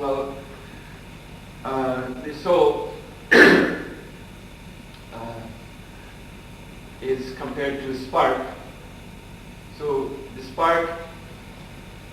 Well, the soul is compared to a spark. So the spark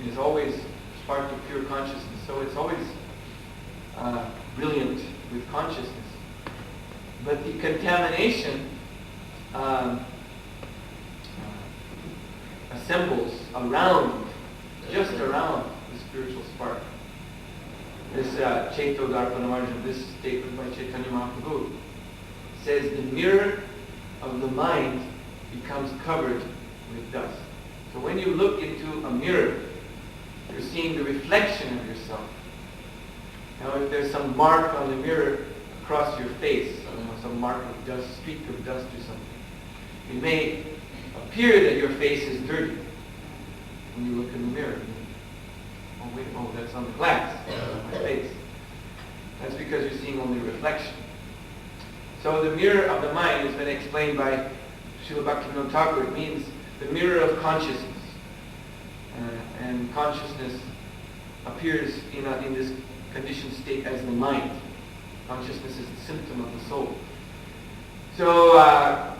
is always a spark of pure consciousness. So it's always brilliant with consciousness. But the contamination assembles around, just around the spiritual spark. This Chaito Darpanamarjana, this statement by Chaitanya Mahaprabhu, says the mirror of the mind becomes covered with dust. So when you look into a mirror, you're seeing the reflection of yourself. Now if there's some mark on the mirror across your face, some mark of dust, streak of dust or something, it may appear that your face is dirty when you look in the mirror. Oh wait, oh that's on the glass, on my face. That's because you're seeing only reflection. So the mirror of the mind has been explained by Srila Bhaktivinoda Thakur. It means the mirror of consciousness. And consciousness appears in this conditioned state as the mind. Consciousness is the symptom of the soul. So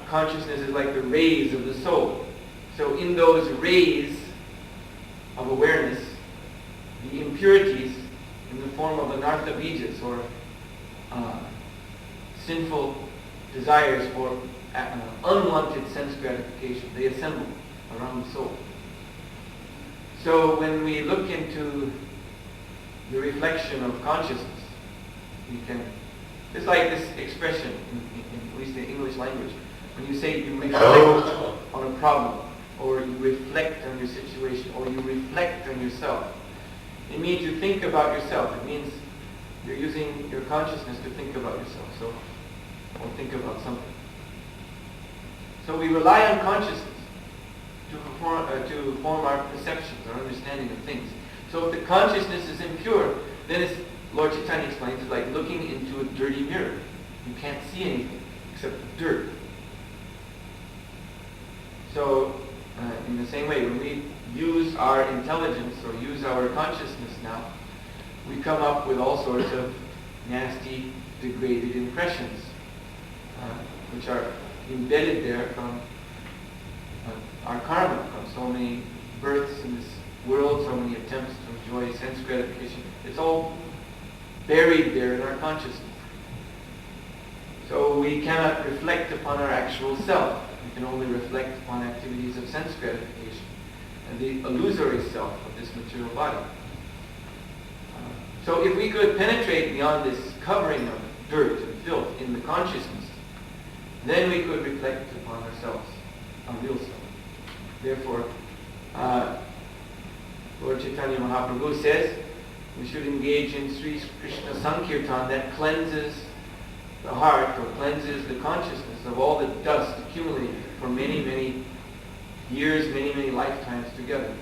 consciousness is like the rays of the soul. So in those rays of awareness, the impurities in the form of anartha bijas, or sinful desires for unwanted sense gratification, they assemble around the soul. So when we look into the reflection of consciousness, we can, it's like this expression, in at least the English language, when you say you reflect on a problem, or you reflect on your situation, or you reflect on yourself. It means you think about yourself. It means you're using your consciousness to think about yourself, so, or think about something. So we rely on consciousness to form our perceptions, our understanding of things. So if the consciousness is impure, then it's, Lord Chaitanya explains, it's like looking into a dirty mirror. You can't see anything except the dirt. So in the same way, when we use our intelligence or use our consciousness now, we come up with all sorts of nasty, degraded impressions, which are embedded there from our karma, from so many births in this world, so many attempts to enjoy sense gratification. It's all buried there in our consciousness. So we cannot reflect upon our actual self. We can only reflect upon activities of sense gratification and the illusory self of this material body. So if we could penetrate beyond this covering of dirt and filth in the consciousness, then we could reflect upon ourselves, our real self. Therefore, Lord Chaitanya Mahaprabhu says we should engage in Sri Krishna Sankirtan that cleanses the heart, or cleanses the consciousness of all the dust accumulated for many, many years, many, many lifetimes together.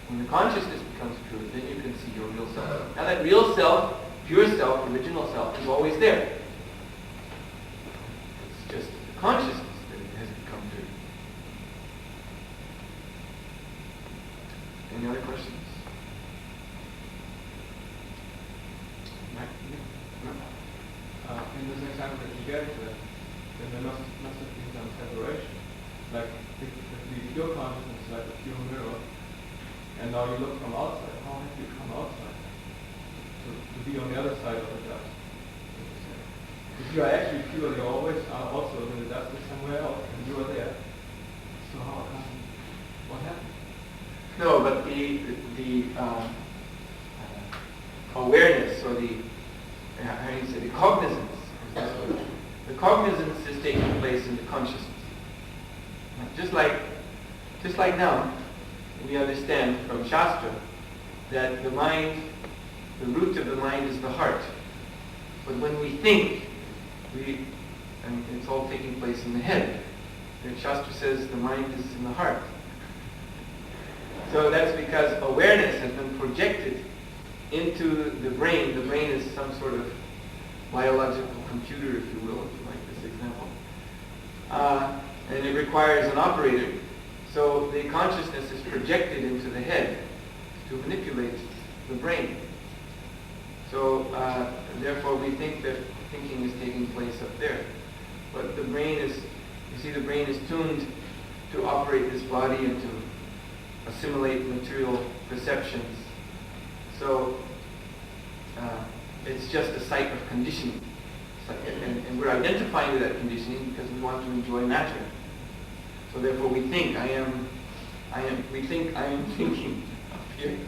When the consciousness becomes pure, then you can see your real self. Now that real self, pure self, original self, is always there. It's just the consciousness that has become pure. Any other questions? In this example that you gave, then there must have been some separation. Like if the pure consciousness is like a pure mirror, and now you look from outside, how have you come outside? To be on the other side of the dust. If you are actually pure, you always are also when the dust is somewhere else, and you are there. So how come? What happened? No, but the awareness, or the how do you say, the cognizance. The cognizance is taking place in the consciousness. Just like now, we understand from Shastra that the mind, the root of the mind is the heart. But when we think, and it's all taking place in the head. And Shastra says the mind is in the heart. So that's because awareness has been projected into the brain. The brain is some sort of biological computer, if you will, if you like this example. And it requires an operator. So the consciousness is projected into the head to manipulate the brain. So therefore we think that thinking is taking place up there. But the brain is, you see, the brain is tuned to operate this body and to assimilate material perceptions. So it's just a site of conditioning. And we're identifying with that conditioning because we want to enjoy matter. So therefore we think we think I am thinking up here.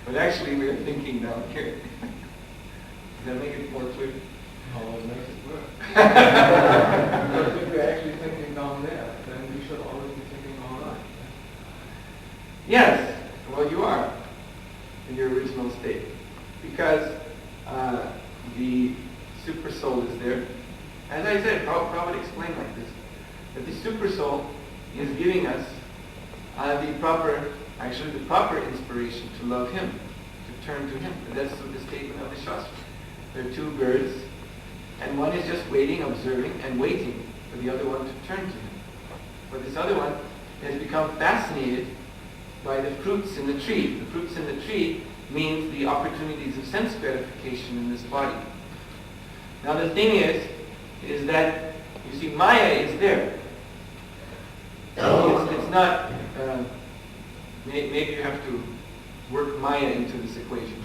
But actually we are thinking down here. Does that make it more clear? Oh, it makes it work. Because if we're actually thinking down there, then we should always be thinking online. Yes, well you are in your original state. Because the super soul is there. As I said, Prabhupada explained like this, that the super soul is giving us the proper inspiration to love him, to turn to him. And that's the statement of the Shastra. There are two birds, and one is just waiting, observing, and waiting for the other one to turn to him. But this other one has become fascinated by the fruits in the tree. The fruits in the tree means the opportunities of sense gratification in this body. Now the thing is that, you see, Maya is there. It's not, maybe you have to work Maya into this equation.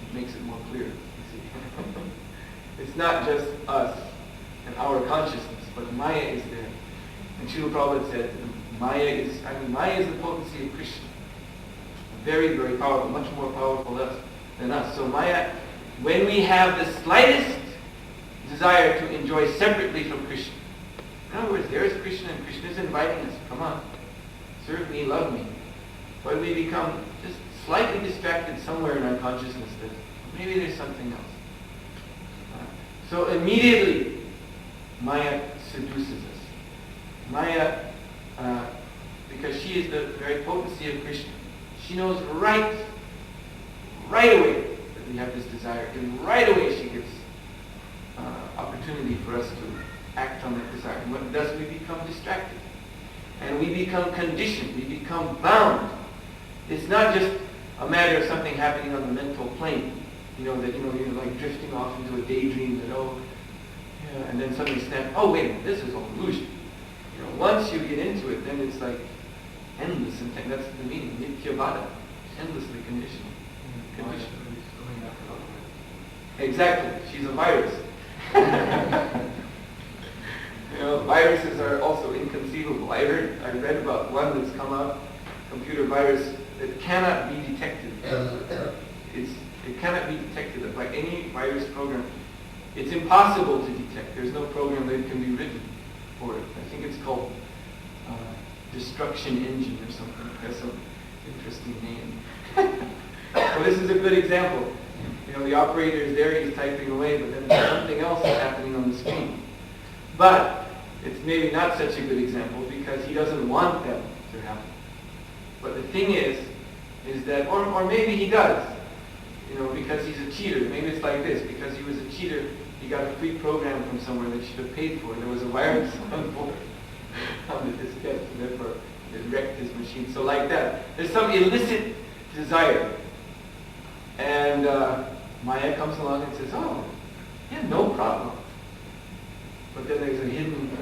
It makes it more clear, you see. It's not just us and our consciousness, but Maya is there. And Srila Prabhupada said, Maya is the potency of Krishna. Very, very powerful, much more powerful than us. So Maya, when we have the slightest desire to enjoy separately from Krishna, in other words, there is Krishna and Krishna is inviting us, come on, serve me, love me. But we become just slightly distracted somewhere in our consciousness that maybe there's something else. So immediately, Maya seduces us. Maya, because she is the very potency of Krishna, she knows right away that we have this desire, and right away she gives opportunity for us to act on that desire. And what does, we become distracted. And we become conditioned, we become bound. It's not just a matter of something happening on the mental plane. You're like drifting off into a daydream that, and then suddenly snap, oh wait, this is all illusion. Once you get into it, then it's like endless, and that's the meaning, nityavada, endlessly conditioned. Exactly, she's a virus. Viruses are also inconceivable. I read about one that's come out, computer virus, that cannot be detected. It cannot be detected by any virus program. It's impossible to detect. There's no program that can be written for it. I think it's called Destruction Engine or something. It has some interesting name. So this is a good example. The operator is there, he's typing away, but then there's something else happening on the screen. But it's maybe not such a good example because he doesn't want that to happen. But the thing is that, or maybe he does, because he's a cheater. Maybe it's like this, because he was a cheater, he got a free program from somewhere that he should have paid for. There was a virus on board on the diskette, and therefore it wrecked his machine. So like that. There's some illicit desire. And Maya comes along and says, oh, yeah, no problem. But then there's a hidden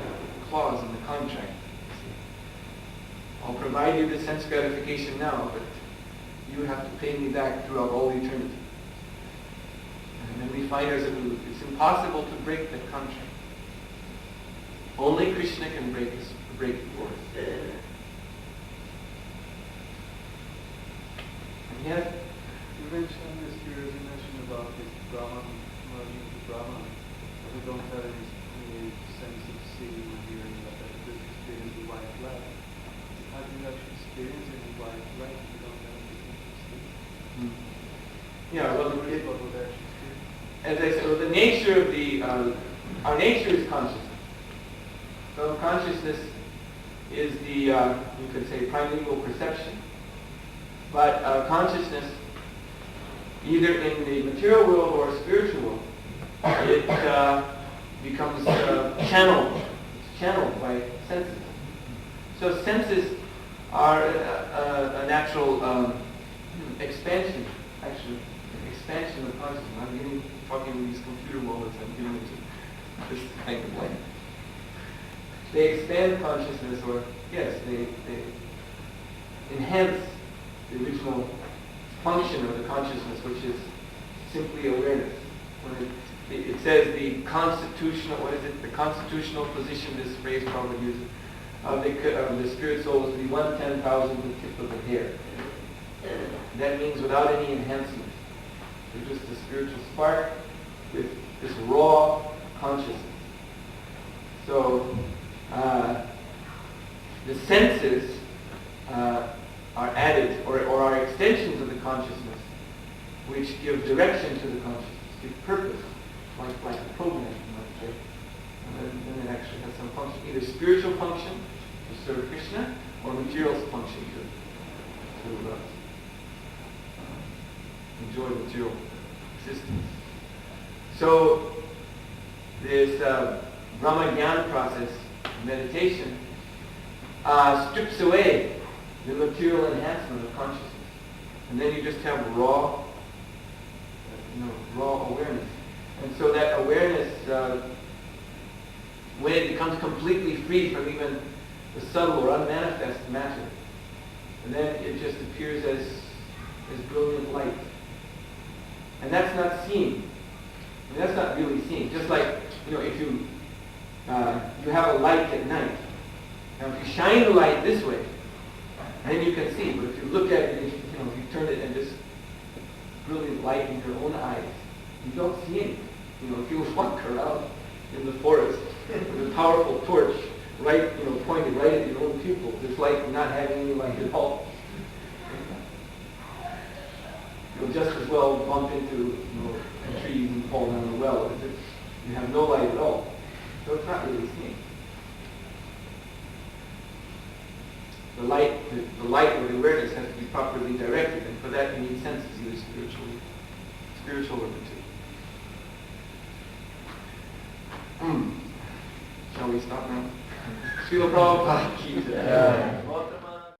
clause in the contract. I'll provide you the sense gratification now, but you have to pay me back throughout all eternity. And then we find ourselves, it's impossible to break that contract. Only Krishna can break it for us. And yet, you mentioned this, you mentioned about this Brahman, merging with Brahman, but we don't have any sense of seeing or hearing that this experience of white light. How do you actually experience any white light if you don't have anything to see? Yeah, well, what would actually see? As I said, the nature of our nature is consciousness. So consciousness is the, you could say, primeval perception. But consciousness, either in the material world or spiritual world, it becomes channeled. It's channeled by senses. So senses are a natural expansion, actually, expansion of consciousness. I'm getting talking with these computer moments. I'm getting into this kind of light. They expand consciousness, or yes, they enhance the original function of the consciousness, which is simply awareness. When it says the constitutional, what is it? The constitutional position, this phrase probably used, of the spirit soul is to be 1/10,000th the tip of the hair. That means without any enhancement. They're just a spiritual spark with this raw consciousness. So the senses are added or are extensions of the consciousness, which give direction to the consciousness, give purpose, like a program, you might say. And then it actually has some function, either spiritual function to serve Krishna, or material function to enjoy material existence. So this Brahma Jnana process, meditation, strips away the material enhancement of consciousness, and then you just have raw awareness. And so that awareness, when it becomes completely free from even the subtle or unmanifest matter, and then it just appears as brilliant light. And that's not seen. I mean, that's not really seen. Just like, if you have a light at night. Now, if you shine the light this way, then you can see. But if you look at it, if you turn it and just brilliant light in your own eyes, you don't see anything. If you walk around in the forest with a powerful torch, pointed right at your own pupil, it's like not having any light at all. You'll just as well bump into trees and fall down the well as if you have no light at all. So it's not really seen. The light or the awareness has to be properly directed, and for that you need senses, either spiritual or material. Shall we stop now? Srila Prabhupada ki jai.